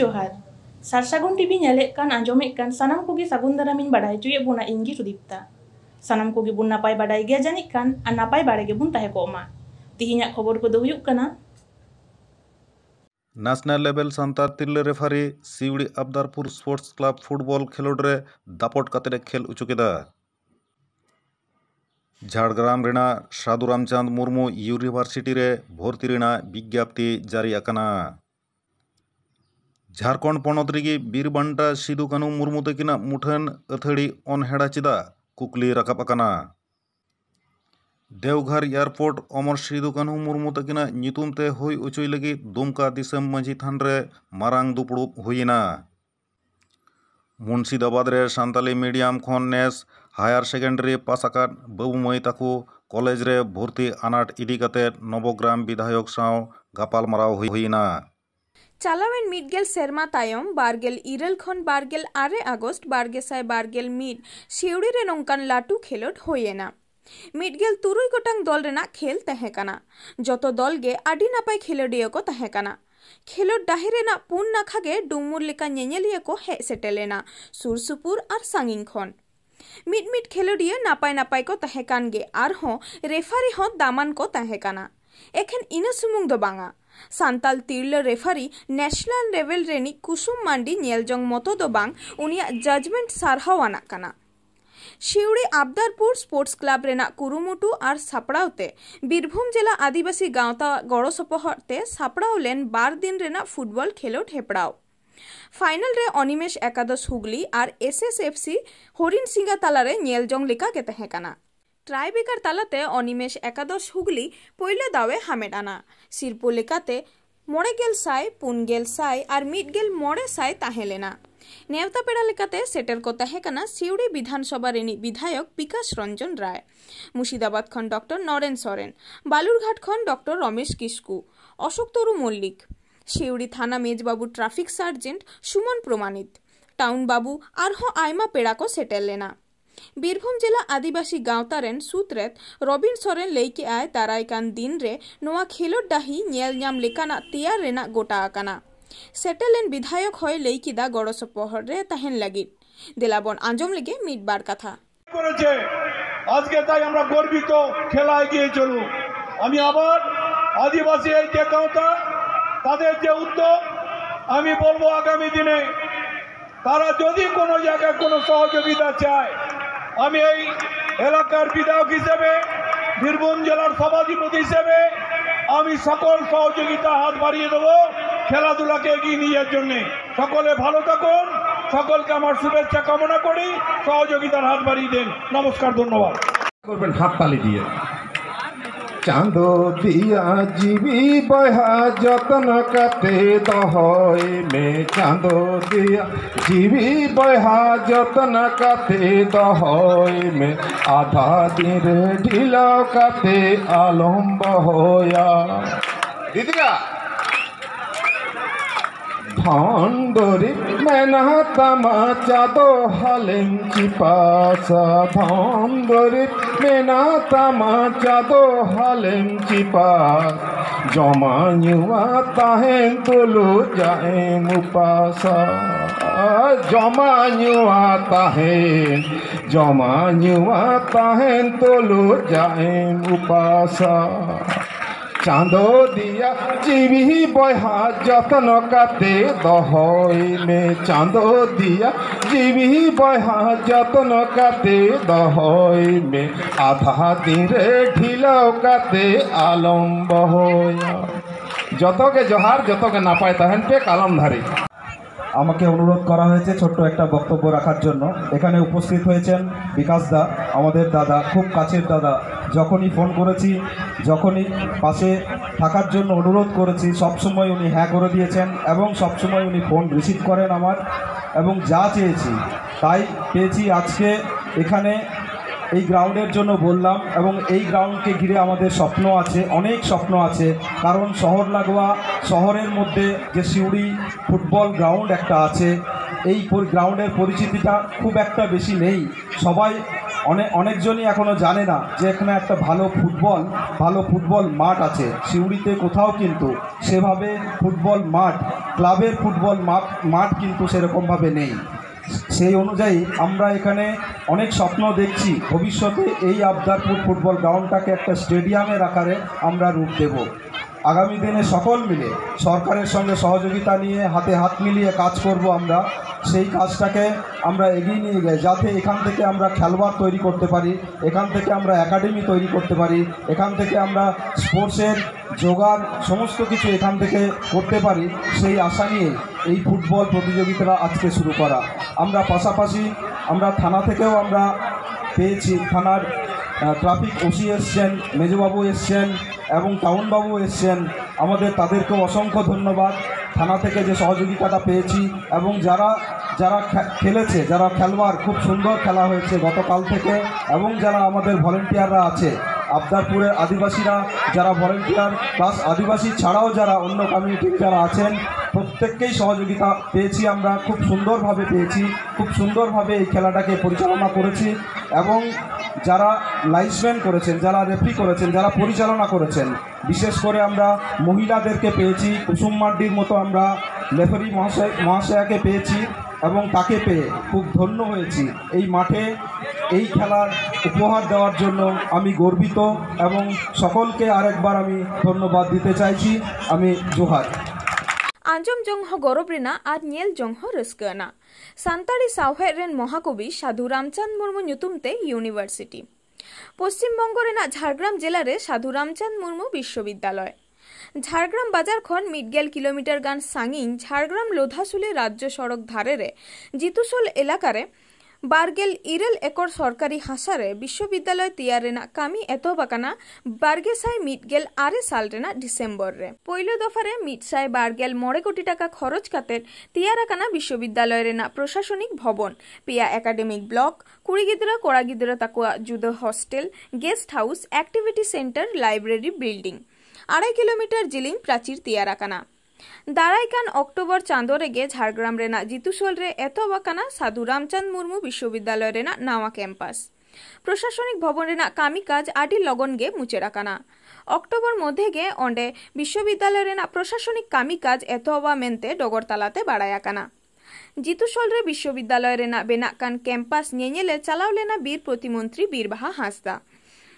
जोहार सारसागुन टीवी नेले कान आंजोमे कान सानाम कोगी सागुन दारामिन बाडाय चुये बुना इंगी सुदीप्ता सानाम कोगी बुन नापाय बाडाय गया जानिक कान आ नापाय बाड़े गे बुन ताहे कोमा तिहिᱧᱟᱜ खबर को दो हुयुक कना नेशनल लेवल सान्तार तिरले रेफारी सिवड़ी अबदारपुर स्पोर्ट्स क्लब फुटबॉल खेलोड रे दापट कते खेल उचु केदा झाड़ग्राम रेना साधु रामचंद मुर्मू यूनिवर्सिटी रे भर्ती रेना विज्ञप्ति जारी आकना झारखंड पनत रेगी बीरबांटा सिदु कानू मुर्मू तकिना मुठन अथड़ी अनहेड़ा चिदा कुकली राकाब आकना देवघर एयरपोर्ट अमर सिदु कानू मुर्मू तकिना नितुम ते हुई उचुई लगी दुमका दिसम मझी थान रे मारांग दुपड़ुब हुईना मुर्शिदाबाद रे सान्ताली मीडियम खन नेस हायर सेकेंडरी पास आकाद बाबू मई ताकू कॉलेज रे भर्ती आनाट इदी कते नवग्राम विधायक साव गापाल माराव हुईना चालावेन मिडगेल सेरमा तायम बारगेल इरल खन बारगेल 8 आगस्ट बारगेसाय बारगेल मिड शिवड़ी रे नोंकान लाटू खेलोड होयेना मिडगेल तुरुई गोटांग दल रेना खेल तहेकाना जतो दल गे आडी नापाय खेलोडिया को तहेकाना खेलोड डाही रेना पुन नाखा गे डुमुर लेका नेनेलिया को हे सेटेलेना सुरसुपुर और सांगिंग खन मिड मिड खेलोडिया नापाय नापाय को तहेकान गे आर हो रेफारी हो दामान को तहेकाना एखेन इना सुमुंग दो बांगा सान्ताल तिरले रेफारी नेशनल लेवल रेनी कुसुम मांडी नेलजोंग मतो दो बांग उनिया जजमेंट सारहाव आना काना शिवड़ी आबदारपुर स्पोर्ट्स क्लब रेना कुरुमुटु और सापड़ावते बीरभूम जिला आदिवासी गांवता गड़ो सपोहरते सापड़ाव लेन 12 दिन रेना फुटबॉल खेलोड हेपड़ाव फाइनल रे अनिमेश एकादश हुगली और एसएसएफसी हरिण सिंगा तालारे नेलजोंग लेका के तहेकाना ट्राइबेकार तालाते अनिमेश एकादश हुगली पहले दावे हामेडाना सिरपो लेकाते 9 साय 5 साय और 1 साय ताहेलेना नेवता पेड़ा लेकाते सेटर को तहेकाना सिवड़ी विधानसभा रेनी विधायक विकास रंजन राय मुर्शिदाबाद खन डॉक्टर नरेन सोरेन बालुरघाट खन डॉक्टर रमेश किस्कू अशोक तरु मल्लिक शिवड़ी थाना मेजबाबू ट्राफिक सार्जेंट सुमन प्रमाणित टाउन बाबू आरहो आयमा पेड़ा को सेटेल लेना बीरभूम जिला आदिवासी गांवतारेन सूत्रेत रबिन सोरेन लेके आय दारायकान दिन रे नोआ खेलोड डाही नेल नाम लेकाना तैयार रेना गोटा आकाना सेटेलेन विधायक होय लेकिदा गड़ो सपोहर रे ताहेन लगी देलाबन आंजम लेगे मिट बार कथा করেছে আজকে তাই আমরা গর্বিত খেলা এগিয়ে চলুক আমি আবার আদিবাসী এই যে গাঁওটা তাদের যে উদ্যোগ আমি বলবো আগামী দিনে তারা যদি কোনো জায়গায় কোনো সহযোগিতা চায় আমি এই এলাকার বিধায়ক হিসেবে বীরভূম জেলার সভাধিপতি হিসেবে আমি সকল সহযোগিতা হাত বাড়িয়ে দেবো খেলাধুলাকে এগিয়ে নিয়ে যাওয়ার জন্য সকলে ভালো থাকুন সকলকে আমার শুভেচ্ছা কামনা করি সহযোগিতার হাত বাড়িয়ে দেন নমস্কার ধন্যবাদ করবেন হাততালি দিয়ে চাঁদো দিয়া জীবী বহা যতন কাতে দহয় মে চাঁদো দিয়া জীবী বহা যতন কাতে দহয় মে আধা দিন ঢিলা কাতে আলম্ব হয়া দিদিরা ধন্দরি মেনা তামা চাঁদো হালেম চিপাসা ধন্দরি মেনা তামা চাঁদো হালেম চিপাস জমানুয়া তাহেন তুলু যায় মুপাসা জমানুয়া তাহেন তুলু যায় মুপাসা চাঁদো দিয়া জীবী বহা যতন কাতে দহয় মে চাঁদো দিয়া জীবী বহা যতন কাতে দহয় মে আধা দিনে ঢিলাও কাতে আলম্ব হয়া যতকে জোহার যতকে নাপায় তাহেন পে কালমধারী আমাকে অনুরোধ করা হয়েছে ছোট্ট একটা বক্তব্য রাখার জন্য এখানে উপস্থিত হয়েছেন বিকাশ দা আমাদের দাদা খুব কাছের দাদা যখনই ফোন করেছি যখনই পাশে থাকার জন্য অনুরোধ করেছি সবসময় উনি হ্যাঁ করে দিয়েছেন এবং সবসময় উনি ফোন রিসিভ করেন আমার এবং যা চেয়েছি তাই পেয়েছি আজকে এখানে এই গ্রাউন্ডের জন্য বললাম এবং এই গ্রাউন্ডকে ঘিরে আমাদের স্বপ্ন আছে অনেক স্বপ্ন আছে কারণ শহর লাগোয়া শহরের মধ্যে যে শিউড়ি ফুটবল গ্রাউন্ড একটা আছে এই গ্রাউন্ডের পরিচিতিটা খুব একটা বেশি নেই সবাই অনেকজনই এখনও জানে না যে এখানে একটা ভালো ফুটবল মাঠ আছে শিউড়িতে কোথাও কিন্তু সেভাবে ফুটবল মাঠ ক্লাবের ফুটবল মাঠ কিন্তু সেরকমভাবে নেই। সেই অনুযায়ী আমরা এখানে অনেক স্বপ্ন দেখছি ভবিষ্যতে এই আবদারপুর ফুটবল গ্রাউন্ডটাকে একটা স্টেডিয়ামের আকারে আমরা রূপ দেব। আগামী দিনে সকল মিলে সরকারের সঙ্গে সহযোগিতা নিয়ে হাতে হাত মিলিয়ে কাজ করব। আমরা সেই কাজটাকে আমরা এগিয়ে নিয়ে যাই, যাতে এখান থেকে আমরা খেলোয়াড় তৈরি করতে পারি, এখান থেকে আমরা একাডেমি তৈরি করতে পারি, এখান থেকে আমরা স্পোর্টসের জোগাড় সমস্ত কিছু এখান থেকে করতে পারি। সেই আশা নিয়ে এই ফুটবল প্রতিযোগিতাটা আজকে শুরু করা। আমরা পাশাপাশি আমরা থানা থেকেও আমরা পেয়েছি, থানার ট্রাফিক ওসি এসছেন, মেজবাবু এসছেন এবং টাউনবাবু এসছেন। তাদেরকেও অসংখ্য ধন্যবাদ থানা থেকে যে সহযোগিতাটা পেয়েছি। এবং যারা খেলেছে, যারা খেলোয়াড়, খুব সুন্দর খেলা হয়েছে গতকাল থেকে। এবং যারা আমাদের ভলেন্টিয়াররা আছে আবদারপুরের আদিবাসীরা, যারা ভলেন্টিয়ার প্লাস আদিবাসী ছাড়াও যারা অন্য কমিউনিটির যারা আছেন, প্রত্যেককেই সহযোগিতা পেয়েছি। আমরা খুব সুন্দরভাবে পেয়েছি, খুব সুন্দরভাবে এই খেলাটাকে পরিচালনা করেছি। এবং যারা লাইসম্যান করেছেন, যারা রেফারি করেছেন, যারা পরিচালনা করেছেন, বিশেষ করে আমরা মহিলাদেরকে পেয়েছি। কুসুম মার্ডির মতো আমরা রেফারি মহাশয়াকে পেয়েছি এবং তাকে পেয়ে খুব ধন্য হয়েছি। এই মাঠে এই খেলার উপহার দেওয়ার জন্য আমি গর্বিত এবং সকলকে আরেকবার আমি ধন্যবাদ দিতে চাইছি। আমি জোহার। आंजम जोंग हो गौरव रेना और नेल जोंग हो रस्कना सान्ताड़ी सावहेद रेन महाकवि साधु रामचंद मुर्मू नुतुमते यूनिवर्सिटी पश्चिम बंग रेना झारग्राम जिला रे साधु रामचंद मुर्मू विश्वविद्यालय झारग्राम बाजार खन 1.5 किलोमीटर गान सांगिन झारग्राम लोधासुली राज्य सड़क धारे रे जितुसोल एलाकारे 12 एकड़ सरकारी हासारे विश्वविद्यालय तैयार रेना कामी एतोबाकाना 12 साल रेना डिसेम्बर रे पहलो दफारे 12 कोटी टाका खरच काते तैयाराकाना विश्वविद्यालय रेना प्रशासनिक भवन पिया एकाडेमिक ब्लॉक 20 गिद्रा कोड़ा गिद्रा ताकुआ जुदो hostel guest house activity centre library building 2.5 kilometre जिलिंग प्राचीर तैयाराकाना दाराइकान अक्टोबर चांदो रेगे झारग्राम रेना जितुसोल रे एतोबाकाना साधु रामचंद मुर्मू विश्वविद्यालय रेना नावा कैंपास प्रशासनिक भवन रेना कामी काज आडी लगन गे मुचे राकाना अक्टोबर मध्य गे ओंडे विश्वविद्यालय रेना प्रशासनिक कामी काज एतोबा मेनते डगरतालाते बाड़ायाकाना जितुसोल रे विश्वविद्यालय रेना बेनाकान कैंपास नेनेले चालाव लेना बीर प्रतिमंत्री बीरबाहा हांसदा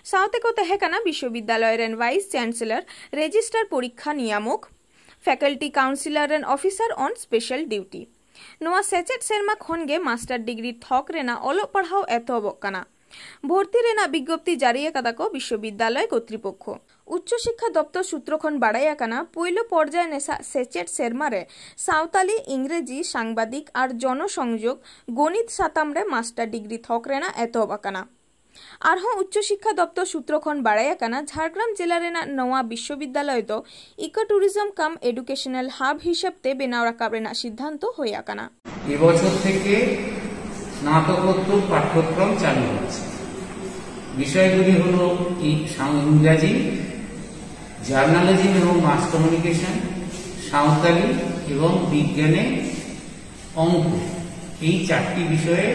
साउते को तहेकाना विश्वविद्यालय रेन वाइस चैंसलर रेजिस्ट्रार परीक्षा नियामक faculty councillor and officer on special duty नोआ सेचेट सेरमा खनगे मास्टर डिग्री थक रेना ओलो पढ़ाओ एतोबक काना भर्ती रेना विज्ञप्ति जारी कादा को विश्वविद्यालय कर्तृपक्ष उच्च शिक्षा दप्तर सूत्र खन बाड़ाया काना पहलो पर्याय नेसा सेचेट सेरमारे सावताली इंग्रेजी सांबादिक और जनसंयोग गणित सातामरे मास्टर डिग्री थक रेना एतोबकाना आरहों उच्च शिक्षा दप्तर सूत्र खन बाड़ाया काना झारग्राम जिला रेना नवा विश्वविद्यालय दो इको टूरिज्म कम एडुकेशनल हाब हिसेबते बेनाव राखाब रेना सिद्धांत हइया काना এই বছর থেকে স্নাতকোত্তর পাঠ্যক্রম চালু হচ্ছে বিষয়গুলি হলো ইংরেজি জার্নালিজম এবং মাস কমিউনিকেশন সাঁওতালি এবং বিজ্ঞানে অঙ্ক এই চারটি বিষয়ে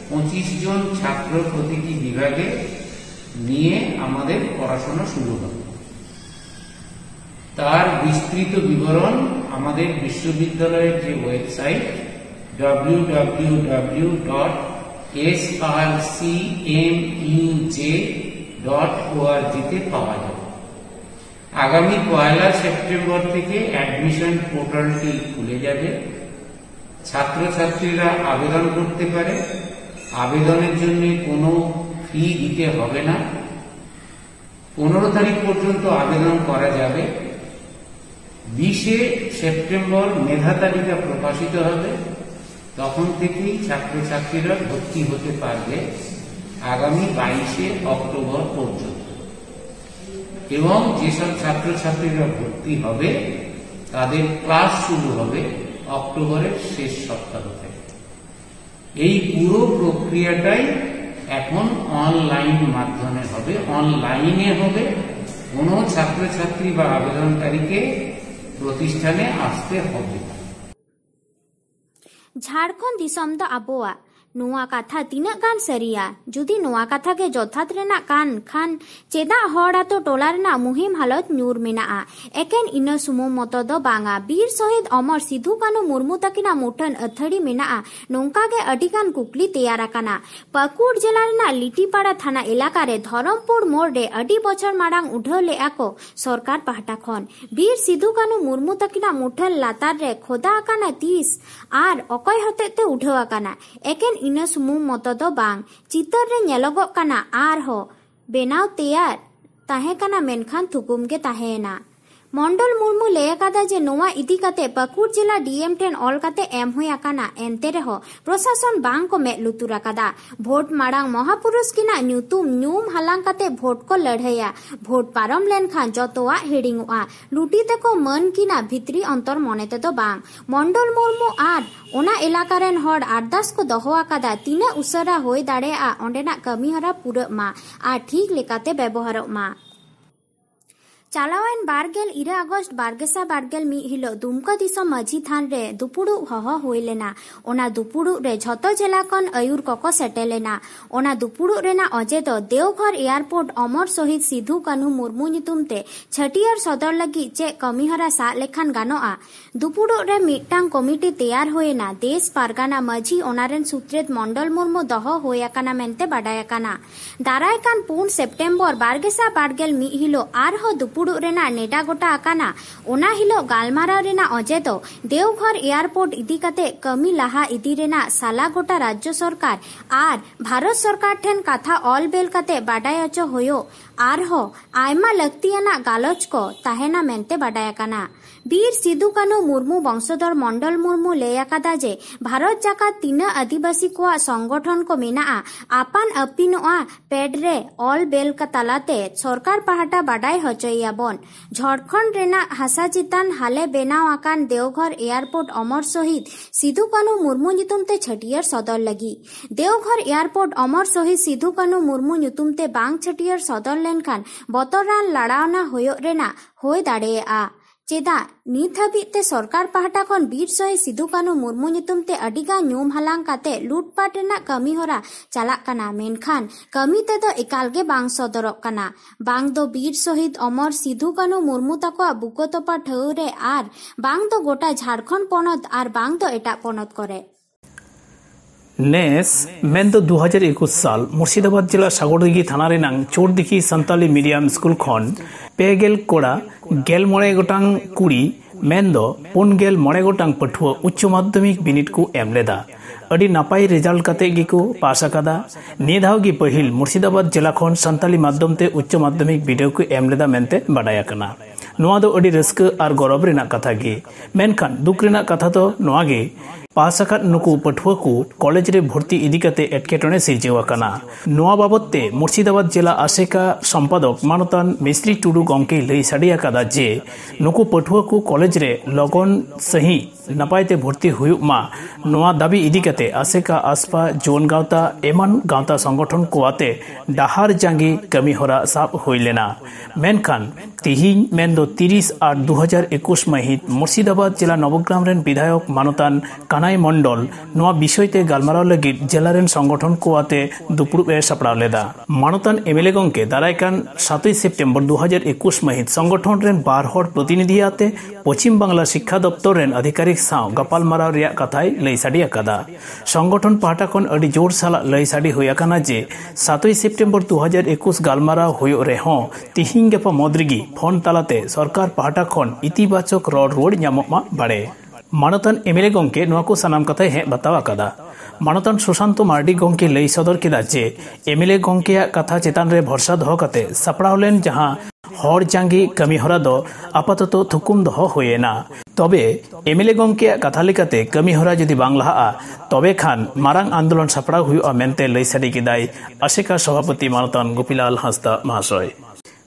25 জন ছাত্র প্রতিটি বিভাগে নিয়ে আমাদের পড়াশোনা শুরু হবে তার বিস্তৃত বিবরণ আমাদের বিশ্ববিদ্যালয়ের যে ওয়েবসাইট www.srcmuj.org তে পাওয়া যাবে আগামী 1 সেপ্টেম্বর থেকে অ্যাডমিশন পোর্টালটি খুলে যাবে ছাত্রছাত্রীরা আবেদন করতে পারে আবেদনের জন্য কোনো ফি দিতে হবে না 15 তারিখ পর্যন্ত আবেদন করা যাবে 20 সেপ্টেম্বর মেধা তালিকা প্রকাশিত হবে তখন থেকেই ছাত্রছাত্রীরা ভর্তি হতে পারবে আগামী 22 অক্টোবর পর্যন্ত এবং যেসব ছাত্রছাত্রীরা ভর্তি হবে তাদের ক্লাস শুরু হবে অক্টোবরের শেষ সপ্তাহ থেকে এই পুরো প্রক্রিয়াটাই এখন অনলাইন মাধ্যমে হবে অনলাইনে হবে কোনো ছাত্রছাত্রী বা আবেদনকারীকে প্রতিষ্ঠানে আসতে হবে झारखंड दिसम द आबोआ नुआ कथा तीना गान सरिया जुदी नुआ कथा के जोथात रेना कान खान चेदा होड़ा तो टोला रेना मुहिम हालत न्यूर मेना एकेन इन सुमो मतो दो बांगा बीर शहीद अमर सिधु कानु मुर्मू तकिना मुठन अथड़ी मेना नोंका के अडिगान कुकली तैयार आकाना पाकुड़ जिला रेना लिटीपाड़ा थाना इलाका रे धरमपुर मोड़ रे अडी बछर मारांग उठाव ले आको सरकार पाहटा खन बीर सिधु कानु मुर्मू तकिना मुठन लातार रे खोदा आकाना 30 आर अकय हतेते उठाव आकाना एकेन इन सुमुंग मतो दो बांग चितर रे नेलोगोग काना आर हो बेनाव तैयार ताहे काना मेनखान थुकुम के ताहेना मंडल मुर्मू लेकादा जे नोवा इदी काते पाकुड़ जिला डीएम ठेन ऑल काते एम हुई आकाना एनते रेहो प्रशासन बांग को में लुतुर आकादा भोट मारांग महापुरुष किना न्यूतुम न्यूम हालांग काते भोट को लड़हैया भोट पारम लेन खान जतोआ हेडिंगोआ लुटी ते को मन किना भित्री अंतर मनेते तो बांग मंडल मुर्मू आर ओना इलाका रेन हड़ आरदास को दोहो आकादा तीना उसरा होय दाड़ेआ ओंडेना कमी हरा पूरा मा आ ठीक लेकाते व्यवहार मा चालावन बारगेल 1 अगस्त बारगेसा बारगेल मी हिलो दुमका दिसम माझी थान रे दुपुड़ु हह होइलेना ओना दुपुड़ु रे झतो जिला कन आयुर कोको सेटेलेना ओना दुपुड़ु रेना अजे दो देवघर एयरपोर्ट अमर शहीद सिधु कान्हू मुर्मू नितुमते छटियर सदर लगी चे कमीहरा सा लेखान गानोआ दुपुड़ु रे मिटांग कमिटी तैयार होएना देश पारगाना माझी ओनारेन सुत्रेत मंडल मुर्मू दह होयाकाना मेनते बाडायाकाना दारायकान 4 सेप्टेम्बर बारगेसा बारगेल मी हिलो आरहो दुपुड़ु रेना नेडा गोटा आकाना ओना हिलो गालमाराव रेना अजे दो देवघर एयरपोर्ट इदी काते कमी लाहा इदी रेना साला गोटा राज्य सरकार आर भारत सरकार ठेन कथा ऑल बेल काते बाडाय अचो होयो आरहो आयमा लक्तियाना गालोच को ताहेना मेनते बाडायाकाना बीर सिधु कान्हू मुर्मू वंशधर मंडल मुर्मू लेयाकादा जे भारत जाका 3 आदिवासी को संगठन को मेना आपान अपिनोआ पेडरे ऑल बेल का तालाते सरकार पाहटा बाडाय हचैयाबन झारखंड रेना हासा चितान हाले बेनाव आकान देवघर एयरपोर्ट अमर शहीद सिधु कान्हू मुर्मू नितुमते छटियर सदर लगी देवघर एयरपोर्ट अमर शहीद सिधु कान्हू मुर्मू नितुमते बांग छटियर सदर लेनखान बतरान लड़ावना होयो रेना होय दाड़ेया चेदा नित हाबिते सरकार पाहटा खन बीर शहीद सिधु कान्हू मुर्मू नितुमते अडिगा न्यूम हालांग काते लूटपाट रेना कमी होरा चालाक काना मेनखान कमी ते दो एकालगे बांग सदरक काना बांग दो बीर शहीद अमर सिधु कान्हू मुर्मू ताको बुको तोपा ठौरे आर बांग दो गोटा झारखंड पनत आर बांग दो एटा पनत करे नेस मेन दो 2021 साल मुर्शिदाबाद जिला सागरदिघी थाना रेनांग चोरदिघी संताली मीडियम स्कूल खन पेगेल कोड़ा गेल मोड़े गोटांग कुड़ी मेन दो 49 गोटांग पठुआ उच्च माध्यमिक बिनिट को एम लेदा अडी नापाई रिजल्ट काते गिको पास आकादा निये धाव गी पहिल मुर्शिदाबाद जिला खन संताली माध्यम ते उच्च माध्यमिक वीडियो को एम लेदा मेनते बाडाय आकाना नोआ दो अडी रस्क आर गौरव रेना कथा गे मेनखान दुख रेना कथा तो नोआ गे पास आकाद नुकु पठुआ को कॉलेज रे भर्ती इदी काते एटकेटणे सिरजेव आकाना नोआ बाबतते मुर्शिदाबाद जिला आसेका संपादक मानतान मिस्त्री टुडू गंके लई साडी आकादा जे नुकु पठुआ को कॉलेज रे लगन सही नपायते भर्ती हुयुक मा नोआ दाबी इदी काते आसेका आसपा जोन गावता एमान गावता संगठन को आते डाहार जांगी कमी होरा साब होइलेना मेनखान तिहिन मेन दो 30 आठ 2021 महित मुर्शिदाबाद जिला नवग्राम रेन विधायक मानतान कानाई मंडल नोआ विषयते गालमाराव लगी जिला रेन संगठन को आते दुपुड़ुब ए सपड़ाव लेदा मानतान एमएलए गंके दारायकान 7 सेप्टेम्बर 2021 महित संगठन रेन 12 हर प्रतिनिधि आते पश्चिम बांगला शिक्षा दप्तर रेन अधिकारी साव गपालमाराव रिया कथाय लई साडी आकादा संगठन पाहटा खन अडी जोर साला लई साडी होय आकाना जे 7 सेप्टेम्बर 2021 गालमाराव होयो रेहो तिहिं गपा मद्रिगी फोन तालाते सरकार पाहटा खन इतिबाचक रड़ रोड ᱧᱟᱢᱚᱜ बाड़े मानतान एमएलए गंके नोआ को सानाम कथाय हे बताव आकादा मानतान सुशांत मार्डी गंके लई सदर केदा जे एमएलए गंकेया कथा चेतान रे भरसा दहो काते सपड़ाव लेन जहां हर जांगी कमी हरा दो आपातत थुकुम दहो होयेना तबे एमएलए गंकेया कथा लेकाते कमी हरा जदि बांग लाहा तबे खान मारांग आंदोलन सपड़ाव हुयुआ मेनते लई साडी केदाय आसेका सभापति मानतान गोपीलाल हांसदा महाशय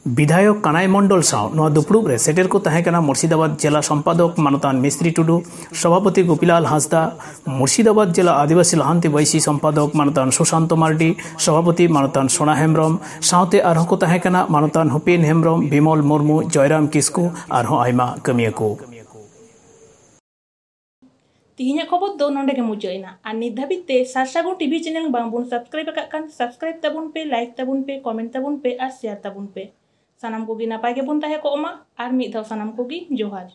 विधायक कानाई मंडल साव नोआ दुपुड़ुब रे सेटेर को तहेकना मुर्शिदाबाद जिला संपादक मानतान मिस्त्री टुडू सभापति गोपीलाल हांसदा मुर्शिदाबाद जिला आदिवासी लहांती वैसी संपादक मानतान सुशांत मार्डी सभापति मानतान सोना हेम्ब्रम सावते आरहों को तहेकना मानतान हुपेन हेम्ब्रम बिमल मुर्मू जयराम किस्कू आरहों आयमा कमिया को तिहिᱧाग खबर दो नोंडे गे मुचादना और नित धाबिज ते सारसागुन टीवी चैनल बांबुन सब्सक्राइब आकान सब्सक्राइब ताबुन पे, लाइक ताबुन पे, कमेंट ताबुन पे और शेयर ताबुन पे। सानाम कोगी नापाय गेबुन ताहे कोमा और मिद धाव सानाम कोगी जोहार।